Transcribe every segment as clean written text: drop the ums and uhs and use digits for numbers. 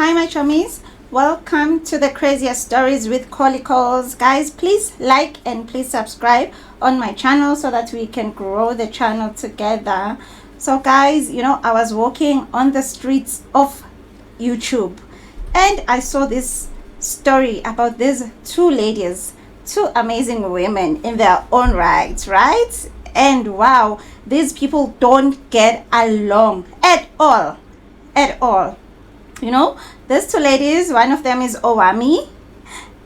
Hi my chummies, welcome to the Craziest Stories with CollyKholz. Guys, please like and please subscribe on my channel so that we can grow the channel together. So guys, I was walking on the streets of YouTube and I saw this story about these two ladies, two amazing women in their own right? And wow, these people don't get along at all. These two ladies, one of them is Owamie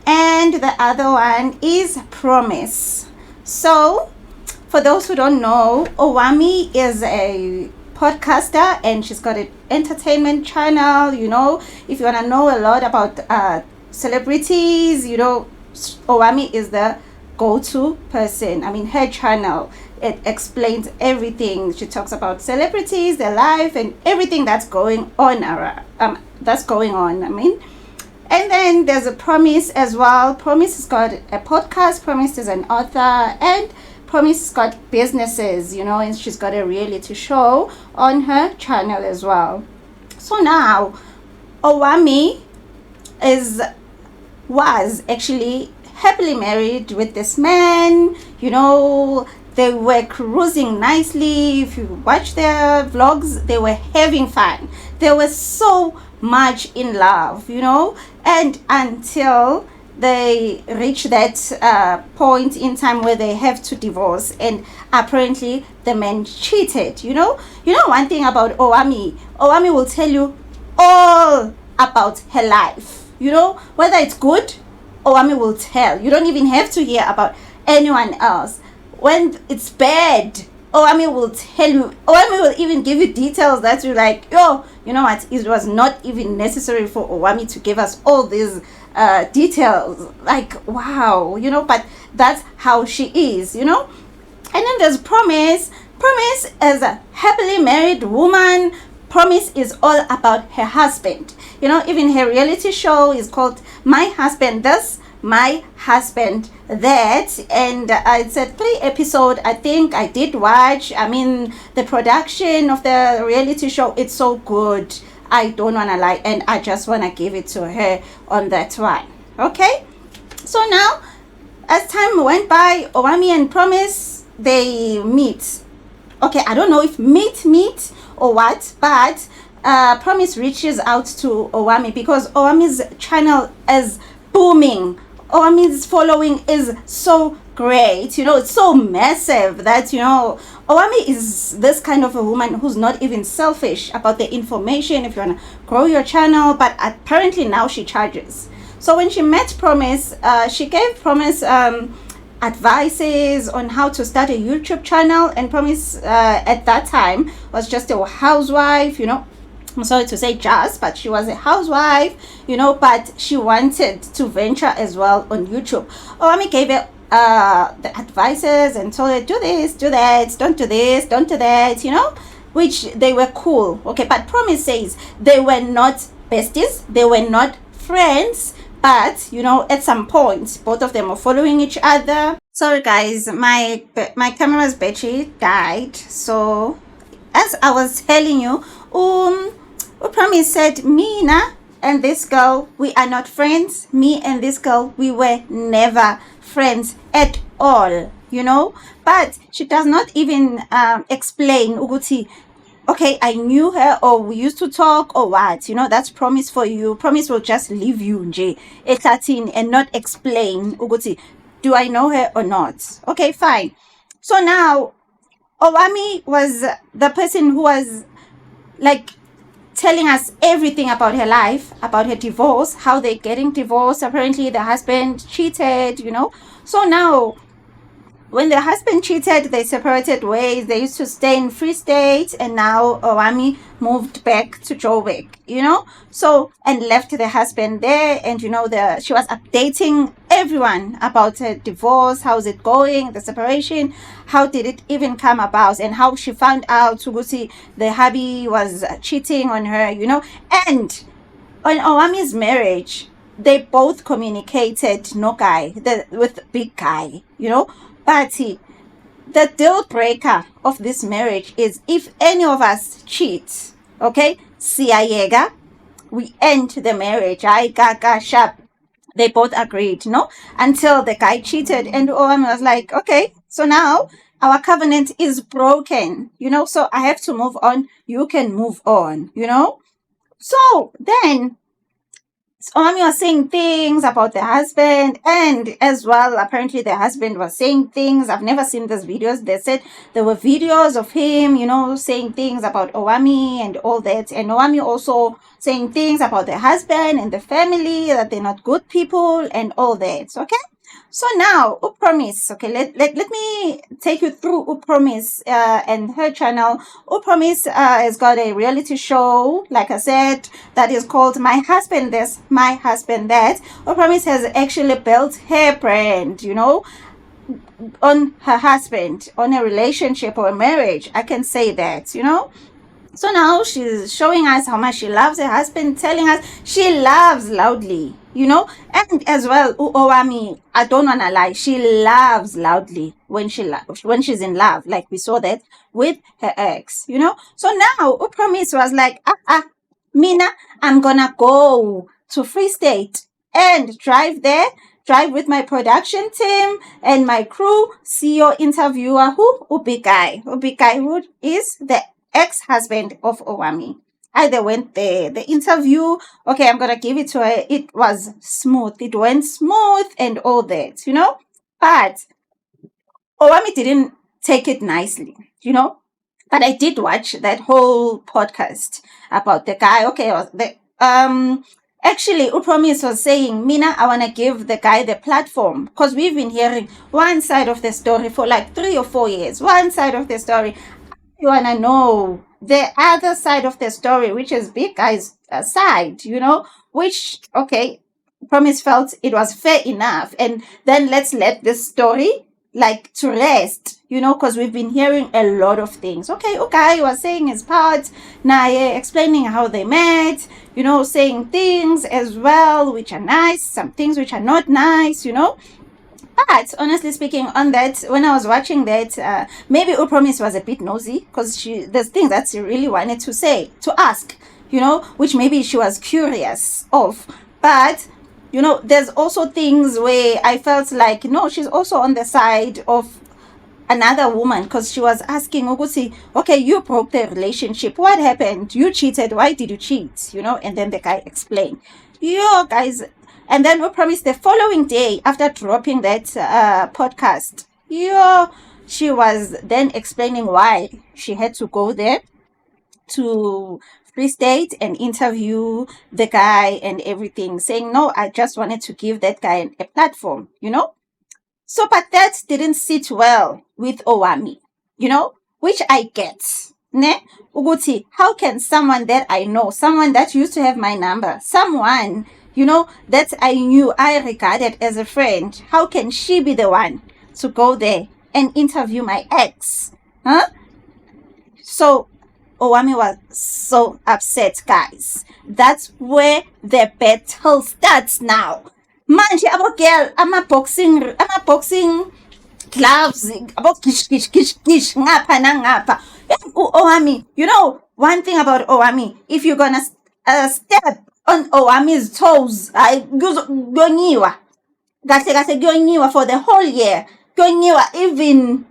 and the other one is Promise. So for those who don't know, Owamie is a podcaster and she's got an entertainment channel. If you want to know a lot about celebrities, Owamie is the go-to person. Her channel, it explains everything. She talks about celebrities, their life, and everything that's going on and then there's a Promise as well. Promise has got a podcast. Promise is an author, and Promise has got businesses, and she's got a reality show on her channel as well. So now Owamie was actually happily married with this man. They were cruising nicely. If you watch their vlogs, they were having fun. They were so much in love, and until they reach that point in time where they have to divorce, and apparently the man cheated. One thing about Owamie will tell you all about her life. Whether it's good, Owamie will tell. You don't even have to hear about anyone else. When it's bad, Owamie will tell you. Owamie will even give you details that you're like, you know what? It was not even necessary for Owamie to give us all these details. Like, wow, but that's how she is, And then there's Promise. Promise is a happily married woman. Promise is all about her husband. Even her reality show is called My Husband This, My Husband That, and it's a 3-episode. I think I did watch. The production of the reality show, it's so good. I don't want to lie, and I just want to give it to her on that one. Okay, so now as time went by, Owamie and Promise, they meet. Okay, I don't know if meet or what, but Promise reaches out to Owamie because Owamie's channel is booming. Owamie's following is so great. It's so massive that, Owamie is this kind of a woman who's not even selfish about the information if you want to grow your channel, but apparently now she charges. So when she met Promise, she gave Promise advices on how to start a YouTube channel, and Promise at that time was just a housewife. I'm sorry to say just, but she was a housewife, but she wanted to venture as well on YouTube. Owamie gave her the advices and told her, do this, do that, don't do this, don't do that, which they were cool. Okay, but Promise says they were not besties, they were not friends, but, at some point, both of them were following each other. Sorry guys, my camera's battery died. So, as I was telling you, Promise said, Mina and this girl, we are not friends. Me and this girl, we were never friends at all, But she does not even explain, Uguti, okay, I knew her, or we used to talk, or what, that's Promise for you. Promise will just leave you, Nje, etatin, and not explain, Uguti, do I know her or not? Okay, fine. So now, Owamie was the person who was like telling us everything about her life, about her divorce, how they're getting divorced. Apparently the husband cheated, So now, when the husband cheated, they separated ways. They used to stay in Free State, and now Owamie moved back to Joburg, So, and left the husband there, and she was updating everyone about her divorce. How's it going? The separation. How did it even come about? And how she found out Tugusi, the hubby, was cheating on her, And on Owamie's marriage, they both communicated, with big guy, But the deal breaker of this marriage is if any of us cheat, okay, siyayeka, we end the marriage. I gaga sharp. They both agreed, until the guy cheated. And Owamie was like, okay, so now our covenant is broken, so I have to move on. You can move on, So then Owamie was saying things about the husband, and as well, apparently the husband was saying things. I've never seen these videos. They said there were videos of him, saying things about Owamie and all that. And Owamie also saying things about the husband and the family, that they're not good people and all that. Okay? So now, Upromise, okay, let me take you through Upromise and her channel. Upromise has got a reality show, like I said, that is called My Husband This, My Husband That. Upromise has actually built her brand, on her husband, on a relationship or a marriage. I can say that, So now she's showing us how much she loves her husband, telling us she loves loudly, and as well, Owamie, I don't want to lie, she loves loudly when she's in love, like we saw that with her ex, So now Upromise was like, Mina, I'm gonna go to Free State and drive with my production team and my crew, see your interviewer, who Ubikai, who is the ex-husband of Owamie. They went there. The interview, okay, I'm going to give it to her. It was smooth. It went smooth and all that, But Owamie didn't take it nicely, But I did watch that whole podcast about the guy. Okay, actually, Upromise was saying, Mina, I want to give the guy the platform, because we've been hearing one side of the story for like 3 or 4 years. One side of the story. You want to know the other side of the story, which is big guy's side, which, okay, Promise felt it was fair enough. And then let's let this story to rest, because we've been hearing a lot of things. Okay, was saying his part, Naye explaining how they met, saying things as well, which are nice, some things which are not nice, But honestly speaking, on that, when I was watching that, maybe Upromise was a bit nosy, because there's things that she really wanted to ask, which maybe she was curious of. But, there's also things where I felt like, no, she's also on the side of another woman, because she was asking Ugusi, okay, you broke the relationship. What happened? You cheated. Why did you cheat? And then the guy explained. Yo, guys. And then Upromise the following day, after dropping that podcast, she was then explaining why she had to go there to Free State and interview the guy and everything, saying, no, I just wanted to give that guy a platform, So, but that didn't sit well with Owamie, which I get. Ne? Uguti, how can someone that I know, someone that used to have my number, someone that I knew, I regarded as a friend, how can she be the one to go there and interview my ex? Huh? So Owamie was so upset, guys. That's where the battle starts now. Manje, abo girl, ama boxing gloves, abo kish, ngapa na ngapa. Owamie, one thing about Owamie, if you're gonna step on Owamie's toes, gyonyiwa for the whole year, gyonyiwa even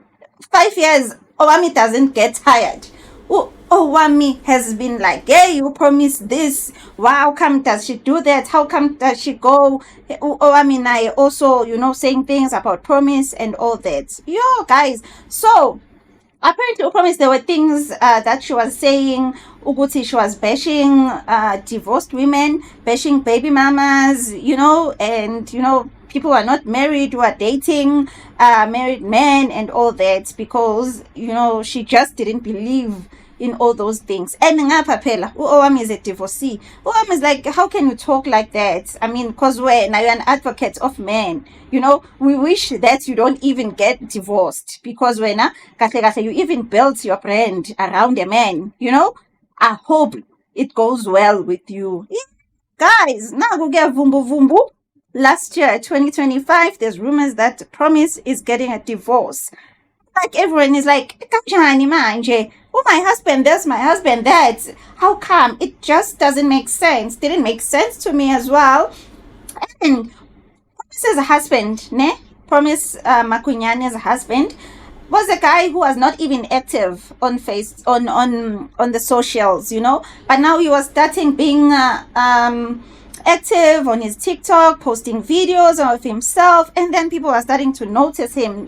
5 years. Owamie doesn't get tired. Owamie has been like, hey, you promised this. How come does she do that? How come does she go? Owamie and I also, saying things about promise and all that. Guys, so apparently Promise there were things that she was saying. Uguti, she was bashing divorced women, bashing baby mamas, and people who are not married, who are dating married men and all that, because she just didn't believe in all those things. And Owamie is a divorcee. Owamie is like, how can you talk like that? I mean, because now you're an advocate of men. We wish that you don't even get divorced, because when you even built your brand around a man, I hope it goes well with you. Guys, now go get vumbu. Last year, 2025, there's rumors that Promise is getting a divorce. like everyone is like, "Kanjani manje? Oh, my husband this, my husband that. How come?" It just doesn't make sense. Didn't make sense to me as well. And Promise's husband, ne? Promise Makunyane's husband was a guy who was not even active on on the socials, But now he was starting being active on his TikTok, posting videos of himself, and then people are starting to notice him.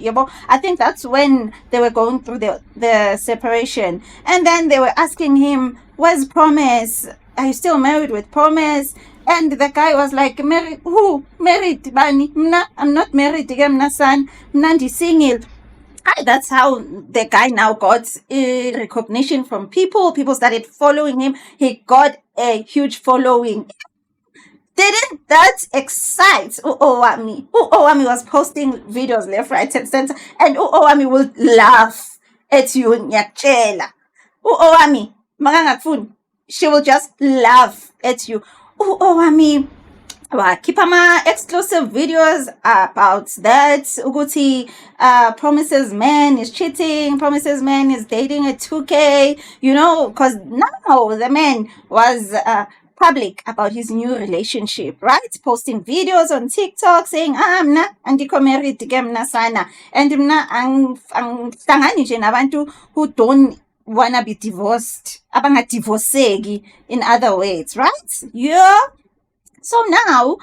I think that's when they were going through the separation, and then they were asking him, "Where's Promise? Are you still married with Promise?" And the guy was like, "Married? Who? Married? Bani? Mna? I'm not married. Mna son. Mna single." That's how the guy now got recognition from people. People started following him. He got a huge following. Didn't that excite Owamie? Owamie was posting videos left, right, and center, and Owamie would laugh at you, nyakchela. Owamie, magangakfuni, she will just laugh at you. Owamie, keep my exclusive videos about that. Uguti Promises man is cheating. Promises man is dating a 2K. Because now the man was public about his new relationship, right? Posting videos on TikTok saying, mna andikho married ke mna sana, and mna angihlangani nje nabantu who don't wanna be divorced, abangadivoseki, in other words, right? Yeah. So now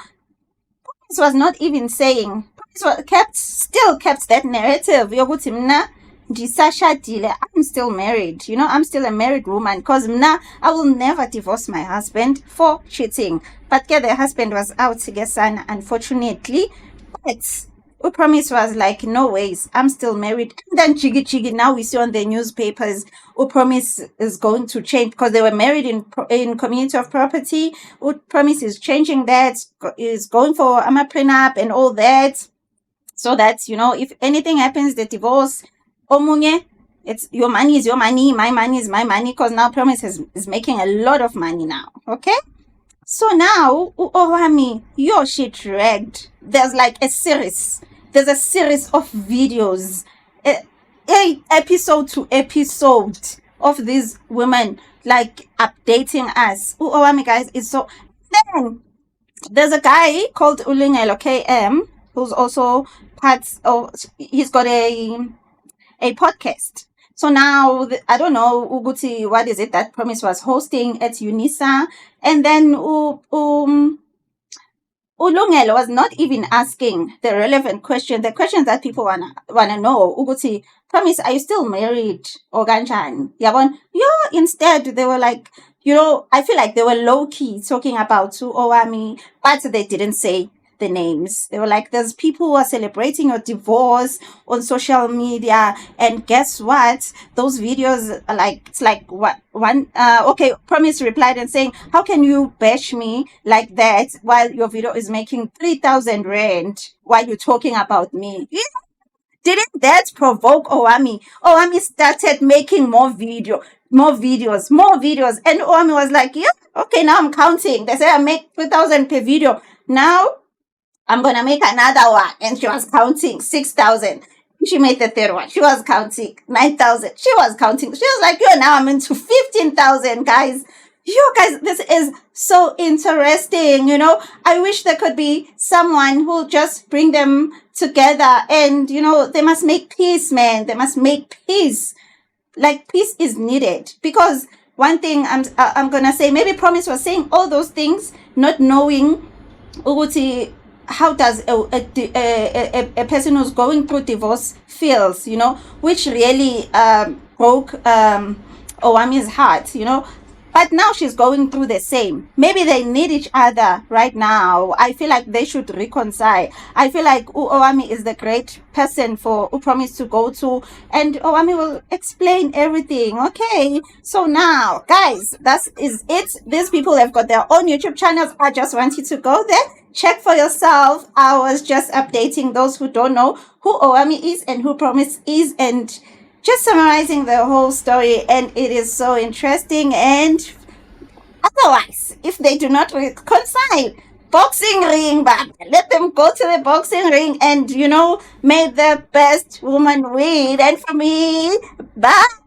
Promise was not even saying, still kept that narrative yokuthi mna ndisashadile, I'm still married, I'm still a married woman, because mna I will never divorce my husband for cheating. But the husband was out son, unfortunately. But Promise was like, no ways, I'm still married. And then chigi now we see on the newspapers Promise is going to change, because they were married in community of property. Promise is changing that, is going for a prenup and all that, so that if anything happens, the divorce, omunye, it's your money is your money, my money is my money, because now Promise is making a lot of money now. Okay. So now, Owamie, your shit dragged. There's like a series. There's a series of videos, episode to episode, of these women like updating us. Owamie, guys, is so. Then there's a guy called Ulungelo KM who's also he's got a podcast. So now, I don't know, Uguti, what is it that Promise was hosting at UNISA? And then Ulungelo was not even asking the relevant question, the questions that people wanna know. Uguti, Promise, are you still married? Or ganjani? Yabon? Instead, they were like, I feel like they were low-key talking about Owamie, but they didn't say the names. They were like, there's people who are celebrating your divorce on social media, and guess what? Those videos are like, it's like what one Promise replied and saying, how can you bash me like that while your video is making 3,000 rand while you're talking about me? Didn't that provoke Owamie? Owamie started making more videos, and Owamie was like, yeah, okay, now I'm counting. They say I make 3,000 per video. Now I'm gonna make another one. And she was counting 6,000. She made the third one. She was counting 9,000. She was counting. She was like, now I'm into 15,000, guys. Guys, this is so interesting. I wish there could be someone who'll just bring them together, and, they must make peace, man. They must make peace. Like, peace is needed, because one thing I'm gonna say, maybe Promise was saying all those things, not knowing Uguti, how does a person who's going through divorce feels, which really broke Owamie's heart, But now she's going through the same. Maybe they need each other right now. I feel like they should reconcile. I feel like Owamie is the great person for Promise to go to, and Owamie will explain everything. Okay, so now, guys, that is it. These people have got their own YouTube channels. I just want you to go there, check for yourself. I was just updating those who don't know who Owamie is and who Promise is, and just summarizing the whole story, and it is so interesting. And otherwise, if they do not reconcile, boxing ring, but let them go to the boxing ring and, may the best woman win. And for me, bye.